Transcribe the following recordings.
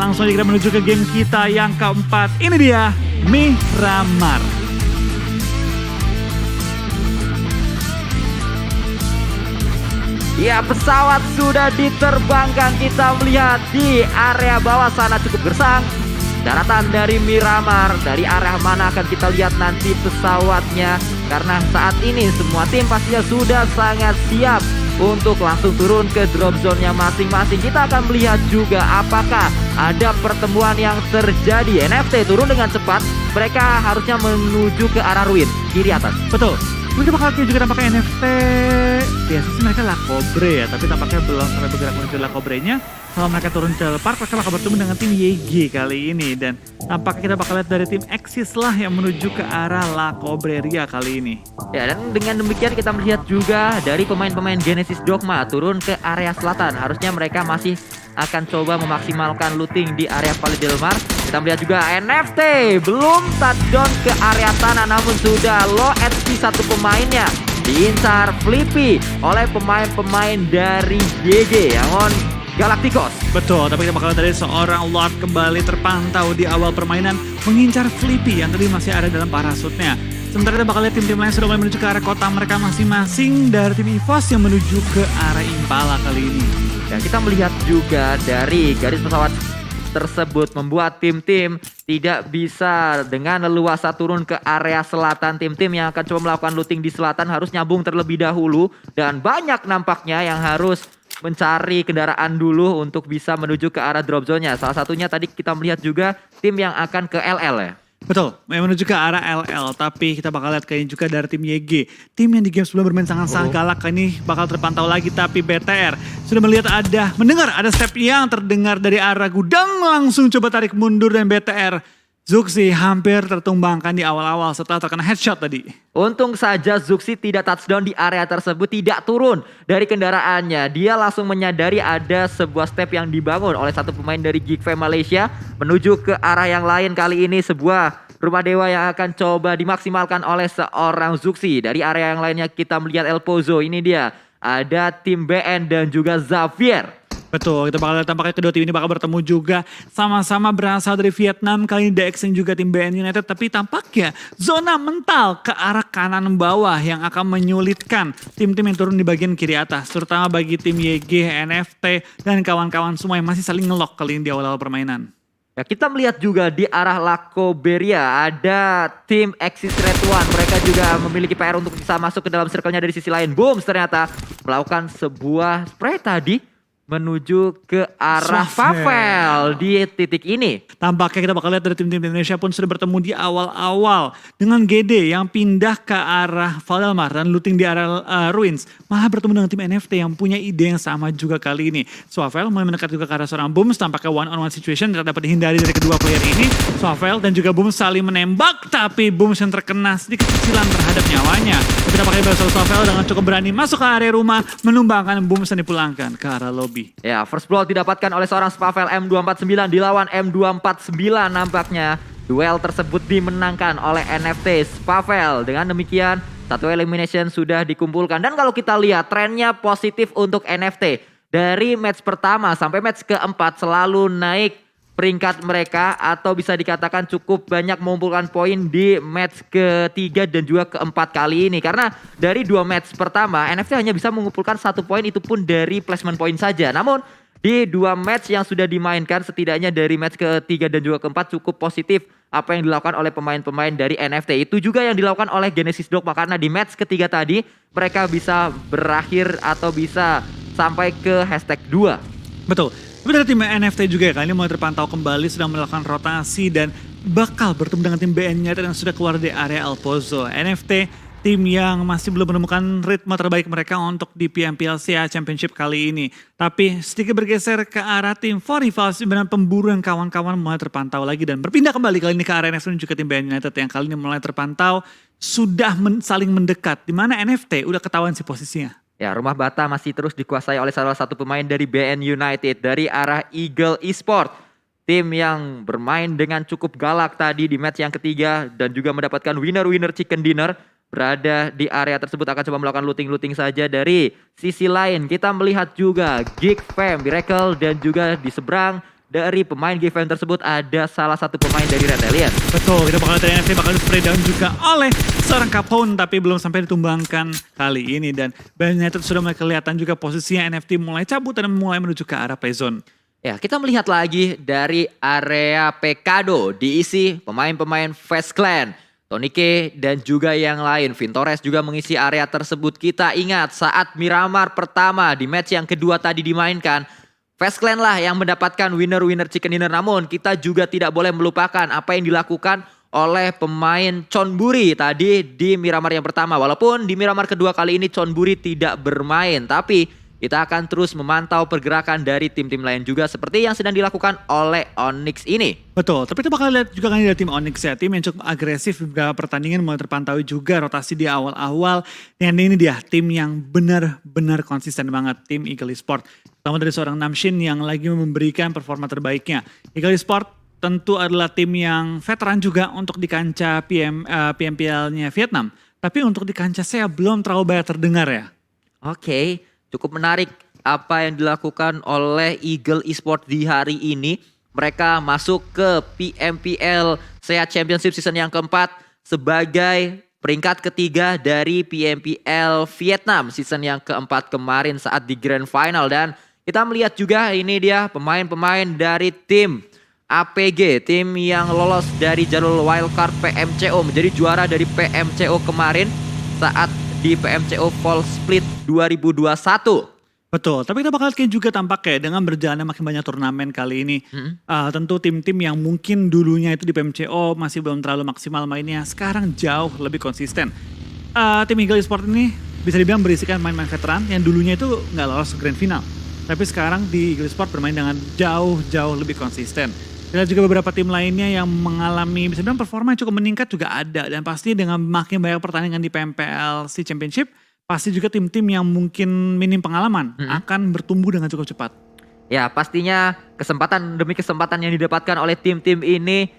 langsung aja kita menuju ke game kita yang keempat. Ini dia, Miramar. Ya, pesawat sudah diterbangkan. Kita melihat di area bawah sana cukup gersang. Daratan dari Miramar, dari arah mana akan kita lihat nanti pesawatnya. Karena saat ini semua tim pastinya sudah sangat siap untuk langsung turun ke drop zone-nya masing-masing. Kita akan melihat juga apakah ada pertemuan yang terjadi. NFT turun dengan cepat, mereka harusnya menuju ke arah ruin, kiri atas. Betul. Mungkin bakal juga pakai NFT. Biasanya sih mereka Lacobre ya, tapi tampaknya belum sampai bergerak menuju Lacobre-nya. Kalau mereka turun ke park, mereka bakal bertemu dengan tim YG kali ini. Dan tampaknya kita bakal lihat dari tim Exis lah yang menuju ke arah Lacobreria kali ini. Ya, dan dengan demikian kita melihat juga dari pemain-pemain Genesis Dogma turun ke area selatan. Harusnya mereka masih akan coba memaksimalkan looting di area Valle del Mar. Kita melihat juga NFT belum touchdown ke area tanah, namun sudah low HP satu pemainnya. Diincar Flippy oleh pemain-pemain dari GG yang on Galacticos. Betul, tapi kita bakal lihat dari seorang Lord kembali terpantau di awal permainan mengincar Flippy yang tadi masih ada dalam parasutnya. Sementara kita bakal lihat tim-tim lain sudah mulai menuju ke arah kota mereka masing-masing dari tim EVOS yang menuju ke arah Impala kali ini. Dan kita melihat juga dari garis pesawat tersebut membuat tim-tim tidak bisa dengan leluasa turun ke area selatan. Tim-tim yang akan coba melakukan looting di selatan harus nyambung terlebih dahulu. Dan banyak nampaknya yang harus mencari kendaraan dulu untuk bisa menuju ke arah drop zone-nya. Salah satunya tadi kita melihat juga tim yang akan ke LL ya. Betul, menuju ke arah LL, tapi kita bakal lihat kayaknya juga dari tim YG. Tim yang di game sebelum bermain sangat-sangat galak, ini bakal terpantau lagi, tapi BTR sudah mendengar ada step yang terdengar dari arah gudang, langsung coba tarik mundur dan BTR. Zuxi hampir tertumbangkan di awal-awal setelah terkena headshot tadi. Untung saja Zuxi tidak touchdown di area tersebut, tidak turun dari kendaraannya. Dia langsung menyadari ada sebuah step yang dibangun oleh satu pemain dari Geek Fam Malaysia menuju ke arah yang lain. Kali ini sebuah rumah dewa yang akan coba dimaksimalkan oleh seorang Zuxi. Dari area yang lainnya kita melihat El Pozo, ini dia. Ada tim BN dan juga Xavier. Betul, kita bakal lihat tampaknya kedua tim ini bakal bertemu juga. Sama-sama berasal dari Vietnam, kali ini DXing juga tim BN United. Tapi tampaknya zona mental ke arah kanan bawah yang akan menyulitkan tim-tim yang turun di bagian kiri atas. Terutama bagi tim YG, NFT, dan kawan-kawan semua yang masih saling ngelock kali ini di awal-awal permainan. Ya, kita melihat juga di arah Lacoberia ada tim Exis Red One. Mereka juga memiliki PR untuk bisa masuk ke dalam circle-nya dari sisi lain. Boom, ternyata melakukan sebuah spray tadi menuju ke arah Pavel di titik ini. Tampaknya kita bakal lihat dari tim-tim Indonesia pun sudah bertemu di awal-awal dengan GD yang pindah ke arah Valle del Mar dan looting di arah Ruins. Malah bertemu dengan tim NFT yang punya ide yang sama juga kali ini. Swavel mulai mendekat juga ke arah seorang Booms, tampaknya one-on-one situation tidak dapat dihindari dari kedua player ini. Swavel dan juga Booms saling menembak, tapi Booms yang terkena sedikit kecilan terhadap nyawanya. Kita pakai bahasa Swavel dengan cukup berani masuk ke area rumah, menumbangkan Booms dan dipulangkan ke arah lobby. Ya, first blood didapatkan oleh seorang Spavel M249 dilawan M249 nampaknya. Duel tersebut dimenangkan oleh NFT Spavel. Dengan demikian, satu elimination sudah dikumpulkan. Dan kalau kita lihat trennya positif untuk NFT. Dari match pertama sampai match keempat selalu naik peringkat mereka atau bisa dikatakan cukup banyak mengumpulkan poin di match ketiga dan juga keempat kali ini. Karena dari dua match pertama NFT hanya bisa mengumpulkan 1 poin, itu pun dari placement poin saja. Namun di dua match yang sudah dimainkan setidaknya dari match ketiga dan juga keempat cukup positif apa yang dilakukan oleh pemain-pemain dari NFT. Itu juga yang dilakukan oleh Genesis Dogma karena di match ketiga tadi mereka bisa berakhir atau bisa sampai ke hashtag 2. Betul. Tapi dari tim NFT juga ya, kali ini mulai terpantau kembali, sedang melakukan rotasi dan bakal bertemu dengan tim BN United yang sudah keluar dari area El Pozo. NFT, tim yang masih belum menemukan ritme terbaik mereka untuk di PMPLCA Championship kali ini. Tapi sedikit bergeser ke arah tim For Rivals, sebenarnya pemburu yang kawan-kawan mulai terpantau lagi dan berpindah kembali kali ini ke area NFT dan juga tim BN United yang kali ini mulai terpantau sudah saling mendekat. Di mana NFT udah ketahuan sih posisinya. Ya, rumah bata masih terus dikuasai oleh salah satu pemain dari BN United dari arah Eagle Esport. Tim yang bermain dengan cukup galak tadi di match yang ketiga dan juga mendapatkan winner chicken dinner. Berada di area tersebut akan coba melakukan looting saja. Dari sisi lain kita melihat juga Geek Fam, Miracle dan juga di seberang dari pemain Given tersebut ada salah satu pemain dari Red Alien. Betul, kita bakal lihat NFT bakal di spray down juga oleh seorang Capone, tapi belum sampai ditumbangkan kali ini. Dan BN United sudah mulai kelihatan juga posisinya NFT mulai cabut dan mulai menuju ke arah play zone. Ya, kita melihat lagi dari area Pekado diisi pemain-pemain Fast Clan. Tony K dan juga yang lain. Vintores juga mengisi area tersebut. Kita ingat saat Miramar pertama di match yang kedua tadi dimainkan, Fast Clan lah yang mendapatkan winner chicken dinner. Namun kita juga tidak boleh melupakan apa yang dilakukan oleh pemain Chonburi tadi di Miramar yang pertama. Walaupun di Miramar kedua kali ini Chonburi tidak bermain, tapi kita akan terus memantau pergerakan dari tim-tim lain juga seperti yang sedang dilakukan oleh Onyx ini. Betul, tapi kita bakal lihat juga kan dari tim Onyx ya, tim yang cukup agresif di beberapa pertandingan, mulai terpantau juga rotasi di awal-awal. Dan ini dia tim yang benar-benar konsisten banget, tim Eagle Esport. Pertama dari seorang Namshin yang lagi memberikan performa terbaiknya. Eagle Esport tentu adalah tim yang veteran juga untuk di kancah PMPL-nya Vietnam. Tapi untuk di kancah saya belum terlalu banyak terdengar ya. Oke, cukup menarik apa yang dilakukan oleh Eagle Esport di hari ini. Mereka masuk ke PMPL SEA Championship season yang keempat sebagai peringkat ketiga dari PMPL Vietnam season yang keempat kemarin saat di Grand Final. Dan kita melihat juga ini dia pemain-pemain dari tim APG, tim yang lolos dari jalur wildcard PMCO, menjadi juara dari PMCO kemarin saat di PMCO Fall Split 2021. Betul, tapi kita bakal lihat juga tampaknya dengan berjalannya makin banyak turnamen kali ini. Tentu tim-tim yang mungkin dulunya itu di PMCO masih belum terlalu maksimal mainnya, sekarang jauh lebih konsisten. Tim Eagle Esport ini bisa dibilang berisikan main-main veteran yang dulunya itu nggak lolos ke Grand Final. Tapi sekarang di Eagle Esport bermain dengan jauh lebih konsisten. Kita juga beberapa tim lainnya yang mengalami bisa dibilang performa yang cukup meningkat juga ada. Dan pasti dengan makin banyak pertandingan di PMPLC Championship, pasti juga tim-tim yang mungkin minim pengalaman akan bertumbuh dengan cukup cepat. Ya, pastinya kesempatan demi kesempatan yang didapatkan oleh tim-tim ini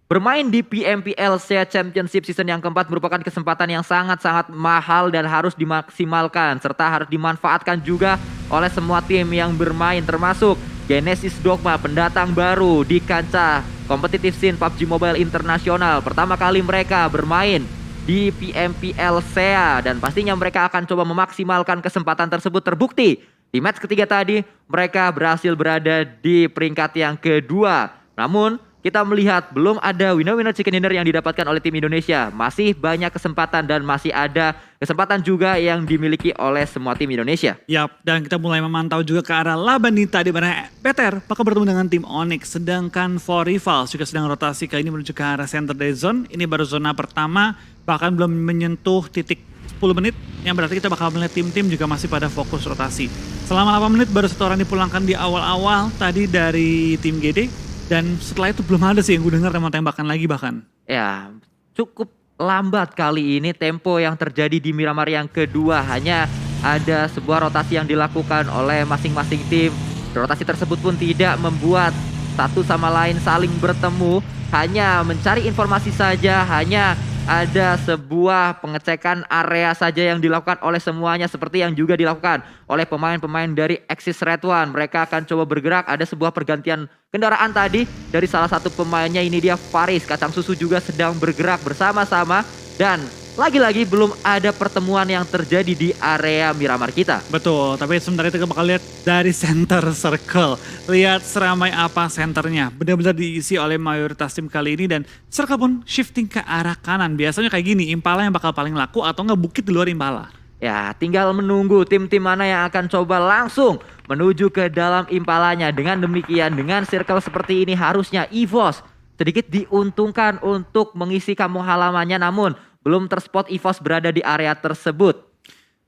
bermain di PMPL SEA Championship season yang keempat merupakan kesempatan yang sangat-sangat mahal dan harus dimaksimalkan serta harus dimanfaatkan juga oleh semua tim yang bermain, termasuk Genesis Dogma, pendatang baru di kancah kompetitif scene PUBG Mobile Internasional. Pertama kali mereka bermain di PMPL SEA dan pastinya mereka akan coba memaksimalkan kesempatan tersebut. Terbukti di match ketiga tadi mereka berhasil berada di peringkat yang kedua. Namun kita melihat belum ada winner chicken dinner yang didapatkan oleh tim Indonesia. Masih banyak kesempatan dan masih ada kesempatan juga yang dimiliki oleh semua tim Indonesia. Yap, dan kita mulai memantau juga ke arah Labanita di mana BTR bakal bertemu dengan tim Onyx. Sedangkan For Rivals juga sedang rotasi kali ini menuju ke arah center day zone. Ini baru zona pertama, bahkan belum menyentuh titik 10 menit. Yang berarti kita bakal melihat tim-tim juga masih pada fokus rotasi. Selama 8 menit baru satu orang dipulangkan di awal-awal tadi dari tim GD. Dan setelah itu belum ada sih yang gue dengar yang mau tembakan lagi bahkan. Ya, cukup lambat kali ini tempo yang terjadi di Miramar yang kedua. Hanya ada sebuah rotasi yang dilakukan oleh masing-masing tim. Rotasi tersebut pun tidak membuat satu sama lain saling bertemu. Hanya mencari informasi saja, hanya ada sebuah pengecekan area saja yang dilakukan oleh semuanya seperti yang juga dilakukan oleh pemain-pemain dari Axis Red One. Mereka akan coba bergerak, ada sebuah pergantian kendaraan tadi dari salah satu pemainnya, ini dia Faris. Kacang Susu juga sedang bergerak bersama-sama dan lagi-lagi belum ada pertemuan yang terjadi di area Miramar kita. Betul, tapi sebentar itu kita bakal lihat dari center circle. Lihat seramai apa centernya. Benar-benar diisi oleh mayoritas tim kali ini dan circle pun shifting ke arah kanan. Biasanya kayak gini, Impala yang bakal paling laku atau nggak bukit di luar Impala. Ya, tinggal menunggu tim-tim mana yang akan coba langsung menuju ke dalam Impalanya. Dengan demikian, dengan circle seperti ini harusnya EVOS sedikit diuntungkan untuk mengisi kampung halamannya, namun belum terspot EVOS berada di area tersebut.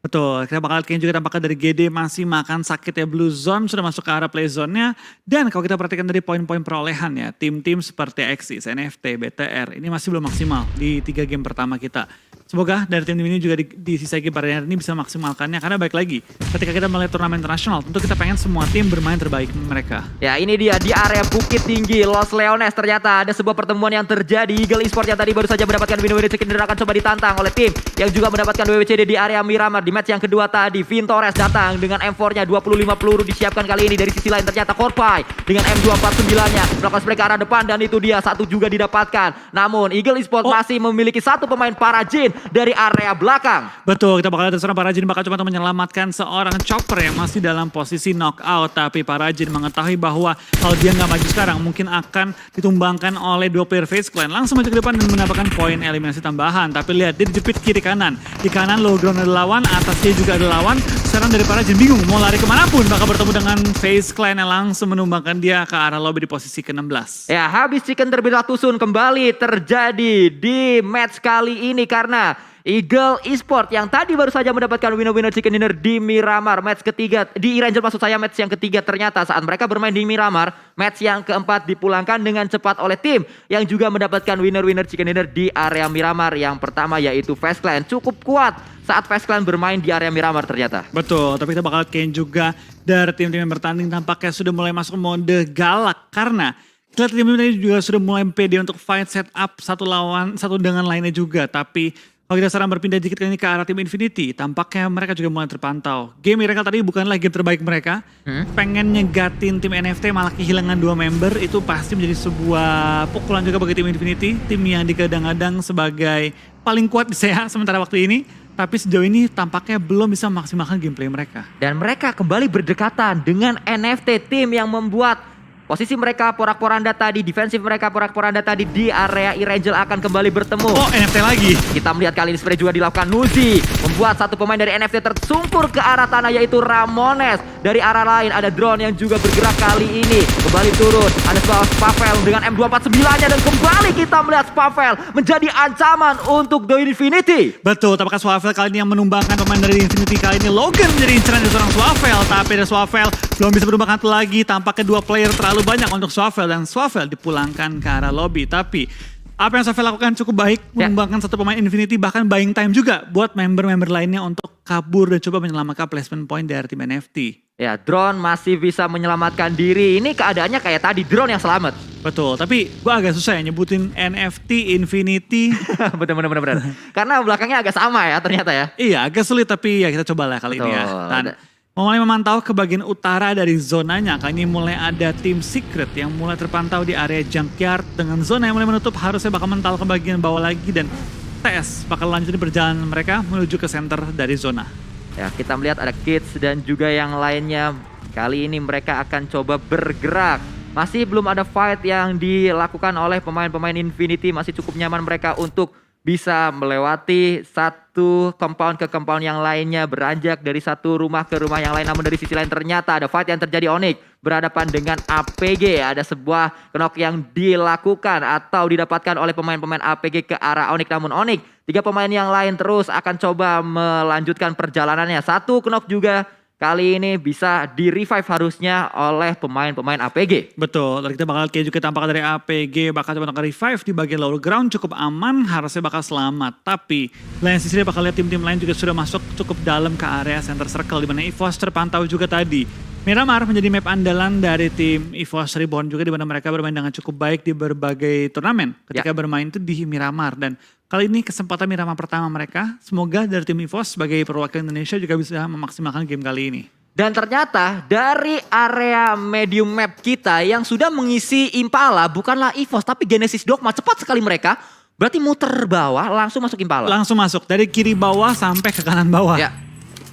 Betul, kita bakal lihat juga tampaknya dari GD masih makan sakit ya. Blue Zone sudah masuk ke arah play zone-nya. Dan kalau kita perhatikan dari poin-poin perolehan ya, tim-tim seperti Axis, NFT, BTR ini masih belum maksimal di 3 game pertama kita. Semoga dari tim ini juga di sisa game pada hari ini bisa maksimalkannya. Karena baik lagi, ketika kita melihat turnamen internasional, tentu kita pengen semua tim bermain terbaik mereka. Ya ini dia di area Bukit Tinggi Los Leones, ternyata ada sebuah pertemuan yang terjadi. Eagle Esports yang tadi baru saja mendapatkan win-win chicken dinner akan coba ditantang oleh tim yang juga mendapatkan WWCD di area Miramar. Di match yang kedua tadi, Vintores datang dengan M4-nya 25 peluru disiapkan kali ini. Dari sisi lain ternyata Korpai dengan M249-nya melakukan spray ke arah depan dan itu dia satu juga didapatkan. Namun Eagle Esports masih memiliki satu pemain Parajin dari area belakang. Betul, kita bakal lihat seorang Parajin bakal coba menyelamatkan seorang Chopper yang masih dalam posisi knockout. Tapi Parajin mengetahui bahwa kalau dia nggak maju sekarang mungkin akan ditumbangkan oleh dua player Face Clan. Langsung maju ke depan dan mendapatkan poin eliminasi tambahan. Tapi lihat, dia dijepit kiri kanan. Di kanan low ground ada lawan, atasnya juga ada lawan. Sekarang dari Parajin bingung mau lari kemanapun. Bakal bertemu dengan Face Clan yang langsung menumbangkan dia ke arah lobby di posisi ke-16. Ya, habis chicken terbilah tusun kembali terjadi di match kali ini karena Eagle Esports yang tadi baru saja mendapatkan winner chicken dinner di Miramar. Match ketiga, di Irangel maksud saya, match yang ketiga ternyata saat mereka bermain di Miramar, match yang keempat dipulangkan dengan cepat oleh tim yang juga mendapatkan winner chicken dinner di area Miramar. Yang pertama yaitu Face Clan, cukup kuat saat Face Clan bermain di area Miramar ternyata. Betul, tapi kita bakal lihat juga dari tim-tim yang bertanding tampaknya sudah mulai masuk mode galak karena kita lihat tim-tim ini juga sudah mulai pede untuk fight setup satu lawan satu dengan lainnya juga. Tapi kalau kita sekarang berpindah dikit ini ke arah tim Infinity, tampaknya mereka juga mulai terpantau. Game Miracle tadi bukanlah game terbaik mereka. Pengen nyegatin tim NFT malah kehilangan 2 member, itu pasti menjadi sebuah pukulan juga bagi tim Infinity. Tim yang digadang-gadang sebagai paling kuat bisa ya sementara waktu ini. Tapi sejauh ini tampaknya belum bisa memaksimalkan gameplay mereka. Dan mereka kembali berdekatan dengan NFT, tim yang membuat posisi mereka porak-poranda tadi, defensif mereka porak-poranda tadi di area Irangel akan kembali bertemu. Oh, NFT lagi. Kita melihat kali ini spray juga dilakukan Nuzi, membuat satu pemain dari NFT tersungkur ke arah tanah yaitu Ramones. Dari arah lain ada drone yang juga bergerak kali ini. Kembali turun, ada Spavel dengan M249-nya dan kembali kita melihat Spavel menjadi ancaman untuk The Infinity. Betul, tampaknya Swavel kali ini yang menumbangkan pemain dari Infinity kali ini. Logan menjadi inceran dari seorang Swavel, tapi ada Swavel belum bisa menumbangkan itu lagi. Tampaknya dua player terlalu banyak untuk Swavel dan Swavel dipulangkan ke arah lobby. Tapi apa yang Swavel lakukan cukup baik, menumbangkan satu pemain Infinity, bahkan buying time juga buat member-member lainnya untuk kabur dan coba menyelamatkan placement point dari tim NFT. Ya, drone masih bisa menyelamatkan diri. Ini keadaannya kayak tadi, drone yang selamat. Betul, tapi gue agak susah ya nyebutin NFT, Infinity. Bener. Karena belakangnya agak sama ya ternyata ya. Iya, agak sulit tapi ya kita cobalah kali ini ya. Dan mulai memantau ke bagian utara dari zonanya. Kali ini mulai ada tim Secret yang mulai terpantau di area Junkyard. Dengan zona yang mulai menutup, harusnya bakal mental ke bagian bawah lagi. Dan TS bakal lanjutin perjalanan mereka menuju ke center dari zona. Ya, kita melihat ada Kids dan juga yang lainnya. Kali ini mereka akan coba bergerak. Masih belum ada fight yang dilakukan oleh pemain-pemain Infinity. Masih cukup nyaman mereka untuk bisa melewati satu compound ke compound yang lainnya, beranjak dari satu rumah ke rumah yang lain. Namun dari sisi lain ternyata ada fight yang terjadi. Onyx berhadapan dengan APG. Ada sebuah knock yang dilakukan atau didapatkan oleh pemain-pemain APG ke arah Onyx. Namun Onyx, 3 pemain yang lain terus akan coba melanjutkan perjalanannya. Satu knock juga kali ini bisa di-revive harusnya oleh pemain-pemain APG. Betul, dan kita bakal kayak juga tampak dari APG bakal coba revive di bagian lower ground, cukup aman, harusnya bakal selamat. Tapi lain sisi bakal lihat tim-tim lain juga sudah masuk cukup dalam ke area center circle, di mana EVOS terpantau juga tadi. Miramar menjadi map andalan dari tim EVOS Reborn juga, di mana mereka bermain dengan cukup baik di berbagai turnamen ketika bermain itu di Miramar. Dan kali ini kesempatan Miramar pertama mereka. Semoga dari tim EVOS sebagai perwakilan Indonesia juga bisa memaksimalkan game kali ini. Dan ternyata dari area medium map kita yang sudah mengisi Impala bukanlah EVOS tapi Genesis Dogma. Cepat sekali mereka. Berarti muter bawah langsung masuk Impala. Langsung masuk dari kiri bawah sampai ke kanan bawah. Ya.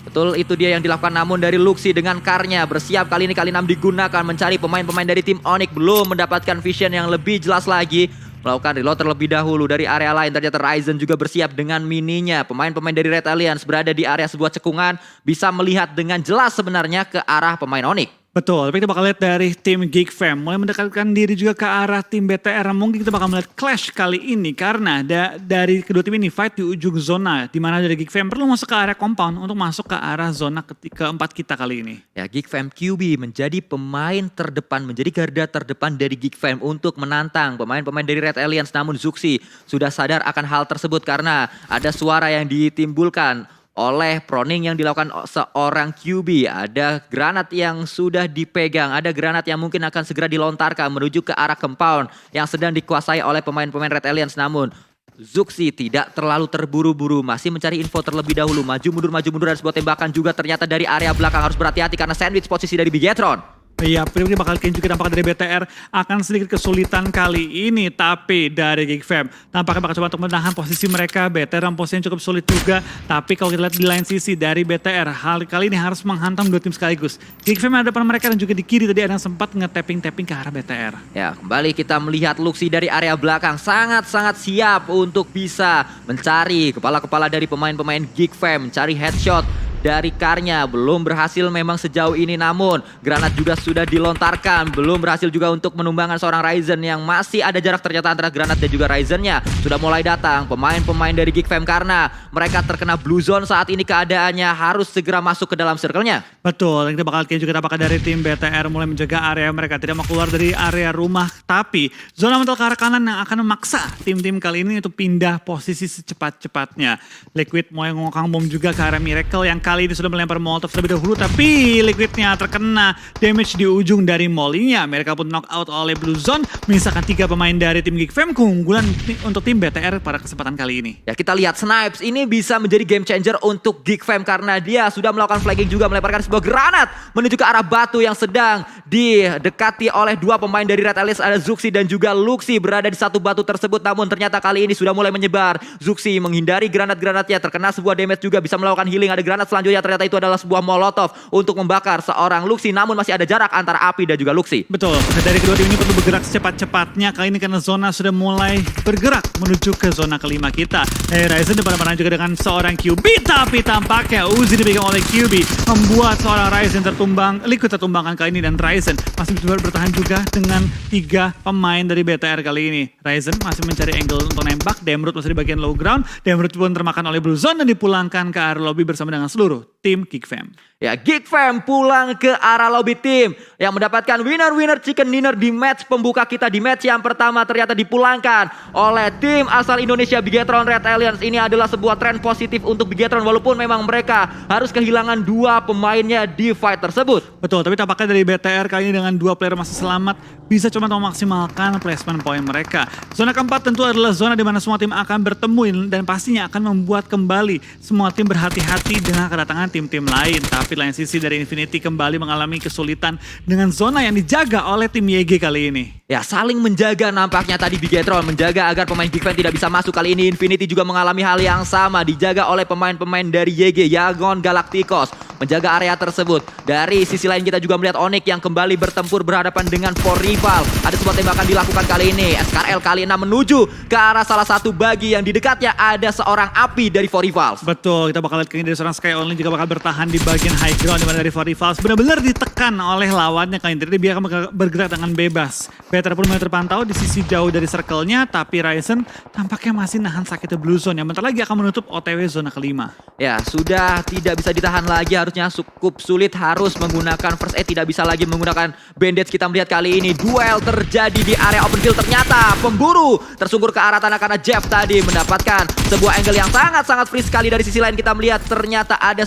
Betul, itu dia yang dilakukan. Namun dari Luxi dengan karnya bersiap kali ini kali 6 digunakan mencari pemain-pemain dari tim Onyx. Belum mendapatkan vision yang lebih jelas lagi. Melakukan reload terlebih dahulu dari area lain. Ternyata Ryzen juga bersiap dengan mininya. Pemain-pemain dari Red Alliance berada di area sebuah cekungan. Bisa melihat dengan jelas sebenarnya ke arah pemain Onyx. Betul, tapi kita bakal lihat dari tim Geek Fam mulai mendekatkan diri juga ke arah tim BTR. Mungkin kita bakal melihat clash kali ini karena dari kedua tim ini fight di ujung zona di mana dari Geek Fam perlu masuk ke area compound untuk masuk ke arah zona keempat kita kali ini. Ya, Geek Fam QB menjadi pemain terdepan, menjadi garda terdepan dari Geek Fam untuk menantang pemain-pemain dari Red Alliance. Namun Zuxi sudah sadar akan hal tersebut karena ada suara yang ditimbulkan oleh proning yang dilakukan seorang QB. Ada granat yang sudah dipegang, ada granat yang mungkin akan segera dilontarkan menuju ke arah compound yang sedang dikuasai oleh pemain-pemain Red Alliance. Namun Zuxi tidak terlalu terburu-buru, masih mencari info terlebih dahulu. Maju mundur ada sebuah tembakan juga ternyata dari area belakang. Harus berhati-hati karena sandwich posisi dari Bigetron. Iya, ini bakal juga tampaknya dari BTR akan sedikit kesulitan kali ini. Tapi dari Geek Fam tampaknya bakal coba untuk menahan posisi mereka. BTR yang posisinya cukup sulit juga. Tapi kalau kita lihat di lain sisi dari BTR, hal kali ini harus menghantam dua tim sekaligus. Geek Fam ada depan mereka dan juga di kiri tadi ada yang sempat nge-tapping ke arah BTR. Ya, kembali kita melihat Luxi dari area belakang sangat-sangat siap untuk bisa mencari kepala-kepala dari pemain-pemain Geek Fam, mencari headshot dari Karnya. Belum berhasil memang sejauh ini, namun granat juga sudah dilontarkan. Belum berhasil juga untuk menumbangkan seorang Ryzen yang masih ada jarak ternyata antara granat dan juga Ryzennya. Sudah mulai datang pemain-pemain dari Geek Fam karena mereka terkena blue zone saat ini, keadaannya harus segera masuk ke dalam circle-nya. Betul, kita bakal juga apakah dari tim BTR mulai menjaga area mereka, tidak mau keluar dari area rumah. Tapi zona mental ke arah kanan yang akan memaksa tim-tim kali ini untuk pindah posisi secepat-cepatnya. Liquid mulai ngokang bom juga ke arah Miracle yang kali ini sudah melempar molotov terlebih dahulu, tapi Liquidnya terkena damage di ujung dari mollynya. Mereka pun knock out oleh Blue Zone, menyisakan 3 pemain dari tim Geek Fam. Keunggulan untuk tim BTR pada kesempatan kali ini. Ya, kita lihat Snipes ini bisa menjadi game changer untuk Geek Fam karena dia sudah melakukan flagging juga, melemparkan sebuah granat menuju ke arah batu yang sedang didekati oleh 2 pemain dari Red Alliance. Ada Zuxi dan juga Luxi berada di satu batu tersebut, namun ternyata kali ini sudah mulai menyebar. Zuxi menghindari granat-granatnya, terkena sebuah damage juga, bisa melakukan healing. Ada granat selanjutnya, ternyata itu adalah sebuah molotov untuk membakar seorang Luxi, namun masih ada jarak antara api dan juga Luxi. Betul, dari kedua tim ini perlu bergerak secepat-cepatnya kali ini karena zona sudah mulai bergerak menuju ke zona kelima kita. Ryzen depan-depanan juga dengan seorang QB, tapi tampaknya Uzi dipegang oleh QB membuat seorang Ryzen Liquid tertumbangkan kali ini, dan Ryzen masih bisa bertahan juga dengan 3 pemain dari BTR kali ini. Ryzen masih mencari angle untuk nembak, Demrut masih di bagian low ground, Demrut pun termakan oleh Blue Zone dan dipulangkan ke arah lobby bersama dengan seluruh tim Geek Fam. Ya, Geek Fam pulang ke arah lobby tim yang mendapatkan winner chicken dinner di match pembuka kita. Di match yang pertama ternyata dipulangkan oleh tim asal Indonesia, Bigetron Red Alliance. Ini adalah sebuah tren positif untuk Bigetron walaupun memang mereka harus kehilangan 2 pemainnya di fight tersebut. Betul, tapi tampaknya dari BTR kali ini dengan 2 player masih selamat bisa cuma memaksimalkan placement point mereka. Zona keempat tentu adalah zona di mana semua tim akan bertemu dan pastinya akan membuat kembali semua tim berhati-hati dengan kedatangan tim-tim lain. Tapi lain sisi dari Infinity kembali mengalami kesulitan dengan zona yang dijaga oleh tim YG kali ini. Ya, saling menjaga nampaknya tadi Bigetron menjaga agar pemain Geek Fam tidak bisa masuk. Kali ini Infinity juga mengalami hal yang sama, dijaga oleh pemain-pemain dari YG, Yagon Galacticos menjaga area tersebut. Dari sisi lain kita juga melihat Onyx yang kembali bertempur berhadapan dengan 4 rival. Ada sebuah tembakan dilakukan kali ini. SKRL kali 6 menuju ke arah salah satu bagi yang di dekatnya ada seorang api dari 4 rivals. Betul, kita bakal lihat kayaknya dari seorang Sky Only juga bakal bertahan di bagian high ground di mana dari 4 rivals benar-benar ditekan oleh lawannya kali ini. Jadi dia akan bergerak dengan bebas. BTR pun mulai terpantau di sisi jauh dari circle-nya, tapi Ryzen tampaknya masih nahan sakitnya Blue Zone yang bentar lagi akan menutup OTW zona kelima. Ya, sudah tidak bisa ditahan lagi, harusnya cukup sulit, harus menggunakan first aid, tidak bisa lagi menggunakan bandage. Kita melihat kali ini duel terjadi di area open field, ternyata pemburu tersungkur ke arah tanah karena Jeff tadi mendapatkan sebuah angle yang sangat-sangat free sekali. Dari sisi lain kita melihat ternyata ada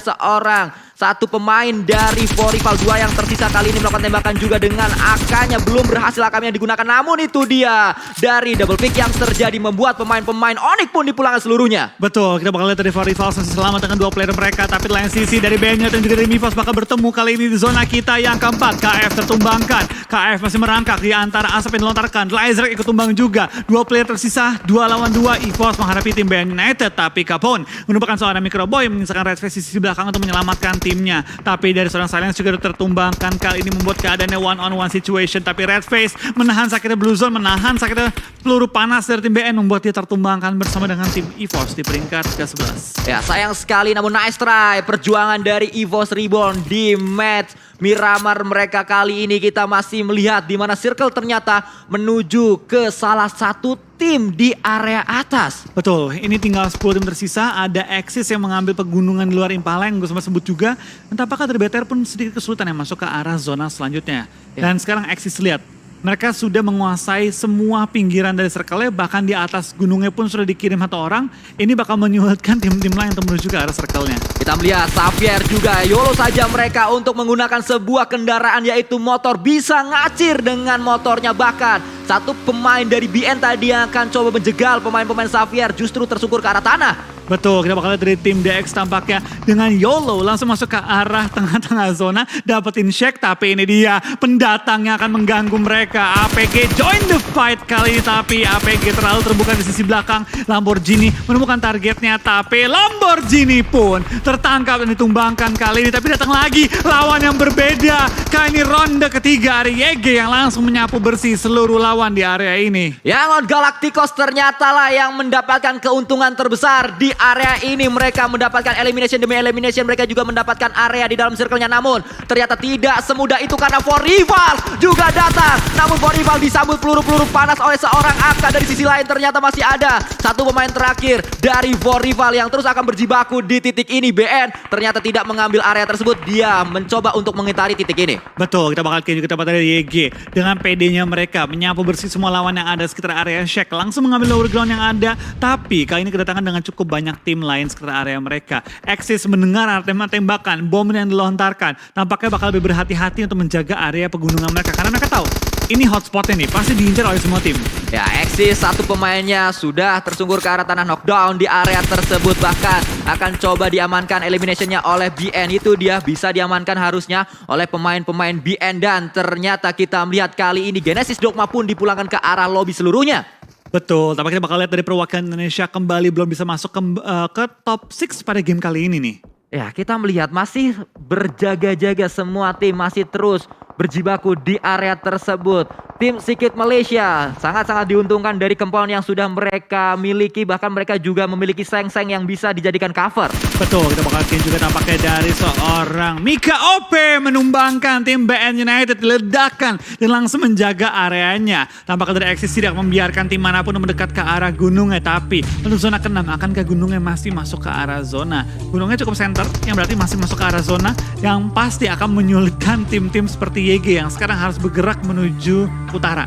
satu pemain dari 4 rival 2 yang tersisa kali ini melakukan tembakan juga dengan AK-nya. Belum berhasil AK-nya digunakan, namun itu dia dari double pick yang terjadi membuat pemain-pemain Onyx pun dipulangkan seluruhnya. Betul, kita bakal lihat dari 4 rivals masih selamat dengan 2 player mereka, tapi lain sisi dari Benyat dan juga dari Mivos bakal bertemu kali ini di zona kita yang keempat. KF tertumbangkan, KF masih merangkak di antara asap yang dilontarkan, Laser ikut tumbang juga. 2 player tersisa, 2 lawan 2. EVOS menghadapi tim BN United, tapi Capone menumpahkan seorang Microboy menyisakan Red Face di sisi belakang untuk menyelamatkan timnya. Tapi dari seorang Silence juga tertumbangkan, kali ini membuat keadaannya one on one situation. Tapi Red Face menahan sakitnya Blue Zone, menahan sakitnya peluru panas dari tim BN, membuat dia tertumbangkan bersama dengan tim EVOS di peringkat ke-11. Ya, sayang sekali namun nice try perjuangan dari EVOS Reborn di match Miramar mereka kali ini kita masih melihat di mana Circle ternyata menuju ke salah satu tim di area atas. Betul, ini tinggal 10 tim tersisa. Ada Axis yang mengambil pegunungan di luar Impala yang gue sempat sebut juga. Dan tampaknya dari BTR pun sedikit kesulitan yang masuk ke arah zona selanjutnya. Dan sekarang Axis lihat, mereka sudah menguasai semua pinggiran dari circle-nya, bahkan di atas gunungnya pun sudah dikirim satu orang. Ini bakal menyulitkan tim-tim lain untuk menuju ke arah circle-nya. Kita melihat Xavier juga YOLO saja mereka untuk menggunakan sebuah kendaraan yaitu motor. Bisa ngacir dengan motornya, bahkan satu pemain dari BN tadi yang akan coba menjegal pemain-pemain Xavier justru tersungkur ke arah tanah. Betul, kita bakal lihat dari tim DX tampaknya dengan YOLO langsung masuk ke arah tengah-tengah zona, dapetin Shake, tapi ini dia pendatang yang akan mengganggu mereka. APG join the fight kali ini, tapi APG terlalu terbuka di sisi belakang. Lamborghini menemukan targetnya, tapi Lamborghini pun tertangkap dan ditumbangkan kali ini. Tapi datang lagi lawan yang berbeda. Kali ini ronde ketiga, ada YG yang langsung menyapu bersih seluruh lawan di area ini. Yangon Galacticos ternyata lah yang mendapatkan keuntungan terbesar di area ini. Mereka mendapatkan elimination demi elimination. Mereka juga mendapatkan area di dalam circle-nya. Namun ternyata tidak semudah itu karena For Rival juga datang. Namun For Rival disambut peluru-peluru panas oleh seorang Aka. Dari sisi lain ternyata masih ada satu pemain terakhir dari For Rival yang terus akan berjibaku di titik ini. BN ternyata tidak mengambil area tersebut. Dia mencoba untuk mengitari titik ini. Betul, kita bakal kirim juga dapat dari YG. Dengan PD-nya mereka menyapu bersih semua lawan yang ada sekitar area Shake. Langsung mengambil lower ground yang ada. Tapi kali ini kedatangan dengan cukup banyak tim lain sekitar area mereka. Axis mendengar tembakan, bom yang dilontarkan. Tampaknya bakal lebih berhati-hati untuk menjaga area pegunungan mereka. Karena mereka tahu, ini hotspotnya nih, pasti diincar oleh semua tim. Ya, Axis satu pemainnya sudah tersungkur ke arah tanah, knockdown di area tersebut. Bahkan akan coba diamankan eliminationnya oleh BN. Itu dia bisa diamankan harusnya oleh pemain-pemain BN. Dan ternyata kita melihat kali ini Genesis Dogma pun dipulangkan ke arah lobby seluruhnya. Betul, tapi kita bakal lihat dari perwakilan Indonesia kembali belum bisa masuk ke top 6 pada game kali ini nih. Ya, kita melihat masih berjaga-jaga, semua tim masih terus berjibaku di area tersebut. Tim Secret Malaysia sangat-sangat diuntungkan dari compound yang sudah mereka miliki. Bahkan mereka juga memiliki seng-seng yang bisa dijadikan cover. Betul, kita bakal lihat juga tampaknya dari seorang Mika OP menumbangkan tim BN United, diledakkan dan langsung menjaga areanya. Tampaknya dari Axis tidak membiarkan tim manapun mendekat ke arah gunungnya. Tapi untuk zona ke-6, akankah gunungnya masih masuk ke arah zona? Gunungnya cukup center, yang berarti masih masuk ke arah zona, yang pasti akan menyulitkan tim-tim seperti YG yang sekarang harus bergerak menuju utara.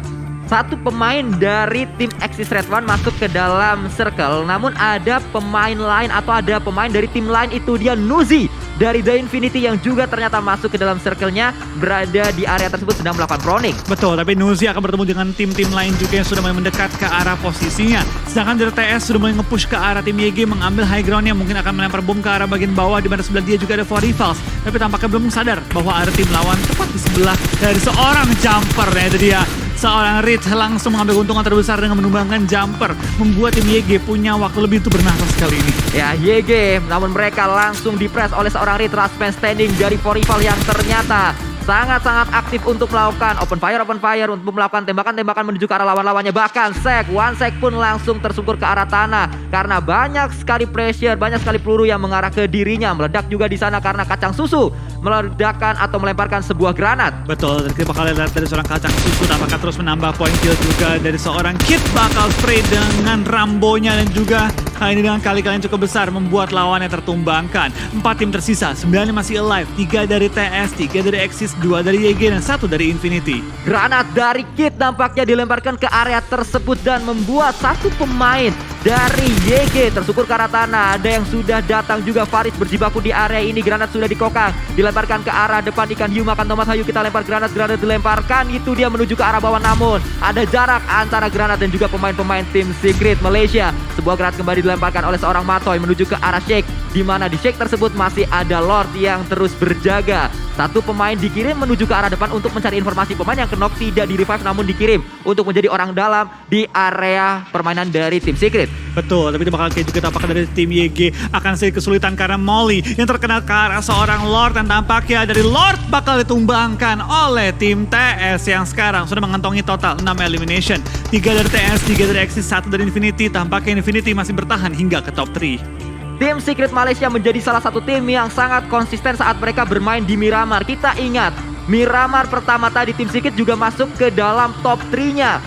Satu pemain dari tim Axis Red One masuk ke dalam circle. Namun ada pemain lain atau ada pemain dari tim lain, itu dia Nuzi dari The Infinity yang juga ternyata masuk ke dalam circle-nya, berada di area tersebut sedang melakukan proning. Betul, tapi Nuzi akan bertemu dengan tim-tim lain juga yang sudah mulai mendekat ke arah posisinya. Sedangkan dari TS sudah mulai nge-push ke arah tim YG, mengambil high ground-nya, mungkin akan melempar bom ke arah bagian bawah, di mana sebelah dia juga ada For Rivals. Tapi tampaknya belum sadar bahwa ada tim lawan tepat di sebelah dari seorang jumper. Nah, itu dia. Seorang Rich langsung mengambil keuntungan terbesar dengan menumbangkan jumper, membuat tim YG punya waktu lebih untuk bernafas kali ini. Ya, YG, namun mereka langsung dipress oleh seorang Rich last man standing dari For Rival yang ternyata sangat-sangat aktif untuk melakukan open fire untuk melakukan tembakan-tembakan menuju ke arah lawan-lawannya. Bahkan One Sek pun langsung tersungkur ke arah tanah karena banyak sekali pressure, banyak sekali peluru yang mengarah ke dirinya. Meledak juga di sana karena kacang susu meledakkan atau melemparkan sebuah granat. Betul, dan kita bakal lihat dari seorang kacang susu apakah terus menambah poin kill juga dari seorang Kid bakal spray dengan Rambonya, dan juga kali ini dengan kali-kali yang cukup besar membuat lawannya tertumbangkan. 4 tim tersisa, 9 masih alive, 3 dari TS, 3 dari Axis, 2 dari YG, dan 1 dari Infinity. Granat dari Kid nampaknya dilemparkan ke area tersebut dan membuat satu pemain dari YG tersungkur ke arah tanah. Ada yang sudah datang juga, Faris berjibaku di area ini. Granat sudah dikokang, dilemparkan ke arah depan. Ikan hiu makan tomat, hayu kita lempar granat dilemparkan. Itu dia menuju ke arah bawah, namun ada jarak antara granat dan juga pemain-pemain tim Secret Malaysia. Sebuah granat kembali dilemparkan oleh seorang Matoy menuju ke arah Shake, di mana di Shake tersebut masih ada Lord yang terus berjaga. Satu pemain dikirim menuju ke arah depan untuk mencari informasi. Pemain yang knock tidak di revive namun dikirim untuk menjadi orang dalam di area permainan dari tim Secret. Betul, tapi itu bakal kayak juga tampaknya dari tim YG akan sedikit kesulitan karena Molly yang terkena ke arah seorang Lord, dan tampaknya dari Lord bakal ditumbangkan oleh tim TS yang sekarang sudah mengantongi total 6 elimination. 3 dari TS, 3 dari Axis, 1 dari Infinity. Tampaknya Infinity masih bertahan hingga ke top 3. Tim Secret Malaysia menjadi salah satu tim yang sangat konsisten saat mereka bermain di Miramar. Kita ingat, Miramar pertama tadi Tim Secret juga masuk ke dalam top 3-nya.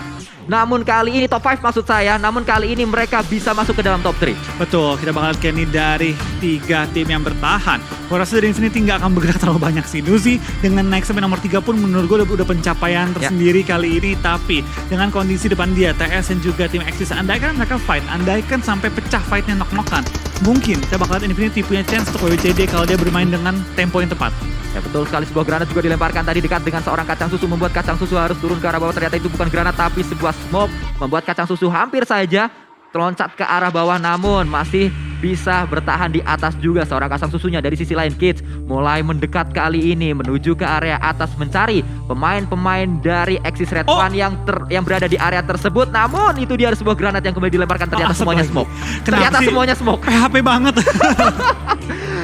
Namun kali ini top 5 maksud saya, namun kali ini mereka bisa masuk ke dalam top 3. Betul, kita bakal lihat nih dari 3 tim yang bertahan. Gue rasa dari Infinity nggak akan bergerak terlalu banyak sih. Nuzi dengan naik sampai nomor 3 pun menurut gue udah pencapaian tersendiri kali ini. Tapi dengan kondisi depan dia, TS dan juga tim Axis, andaikan mereka fight, andaikan sampai pecah fightnya knock-knockan, mungkin kita bakal lihat Infinity punya chance untuk WWJD kalau dia bermain dengan tempo yang tepat. Ya betul sekali, sebuah granat juga dilemparkan tadi dekat dengan seorang kacang susu, membuat kacang susu harus turun ke arah bawah. Ternyata itu bukan granat tapi sebuah smoke, membuat kacang susu hampir saja loncat ke arah bawah, namun masih bisa bertahan di atas juga seorang kacang susunya. Dari sisi lain Kids mulai mendekat kali ini menuju ke area atas mencari pemain-pemain dari Axis Red One yang berada di area tersebut. Namun itu dia sebuah granat yang kembali dilemparkan, ternyata semuanya smoke. Ternyata semuanya smoke. PHP banget.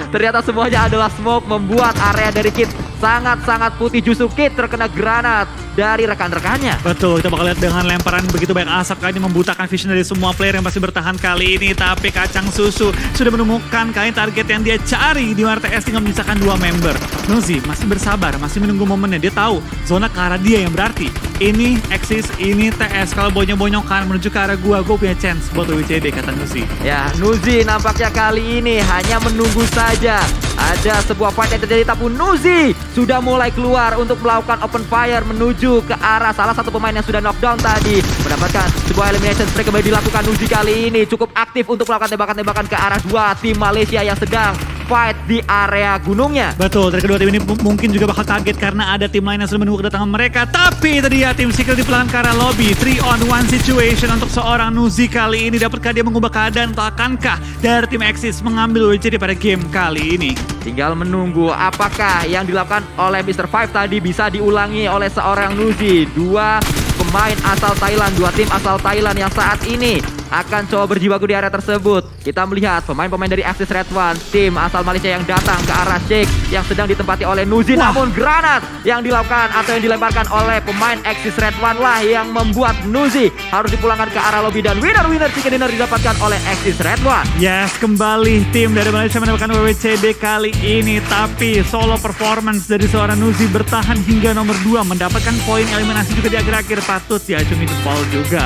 Ternyata semuanya adalah smoke, membuat area dari Kid sangat-sangat putih. Justru Kid terkena granat dari rekan-rekannya. Betul, kita bakal lihat dengan lemparan begitu banyak asap kali ini membutakan vision dari semua player yang masih bertahan kali ini. Tapi kacang susu sudah menemukan kali target yang dia cari, di mana TS tinggal menyisakan 2 member. Nuzi masih bersabar, masih menunggu momennya. Dia tahu zona ke arah dia, yang berarti ini Axis, ini TS. Kalau bonyok-bonyokan menuju ke arah gue punya chance buat WWJD, kata Nuzi. Ya, Nuzi nampaknya kali ini hanya menunggu saja ada sebuah fight yang terjadi, tapi Nuzi sudah mulai keluar untuk melakukan open fire menuju ke arah salah satu pemain yang sudah knockdown tadi. Mendapatkan sebuah elimination streak kembali dilakukan. Nuzi kali ini cukup aktif untuk melakukan tembakan-tembakan ke arah 2 tim Malaysia yang sedang fight di area gunungnya. Betul, dari kedua tim ini mungkin juga bakal kaget karena ada tim lain yang sudah menunggu kedatangan mereka. Tapi tadi ya tim Secret dipulangkan ke arah lobby. 3-on-1 situation untuk seorang Nuzi kali ini. Dapatkah dia mengubah keadaan atau akankah dari tim Axis mengambil WWJD pada game kali ini? Tinggal menunggu apakah yang dilakukan oleh Mr. Five tadi bisa diulangi oleh seorang Nuzi. 2 pemain asal Thailand, 2 tim asal Thailand yang saat ini akan coba berjibaku di area tersebut. Kita melihat pemain-pemain dari Axis Red One, tim asal Malaysia yang datang ke arah Sheikh yang sedang ditempati oleh Nuzi. Namun granat yang dilakukan atau yang dilemparkan oleh pemain Axis Red One lah yang membuat Nuzi harus dipulangkan ke arah lobby, dan winner chicken dinner didapatkan oleh Axis Red One. Yes, kembali tim dari Malaysia mendapatkan WWJD kali ini. Tapi solo performance dari seorang Nuzi bertahan hingga nomor 2, mendapatkan poin eliminasi juga di akhir-akhir, patut diacungi jempol juga.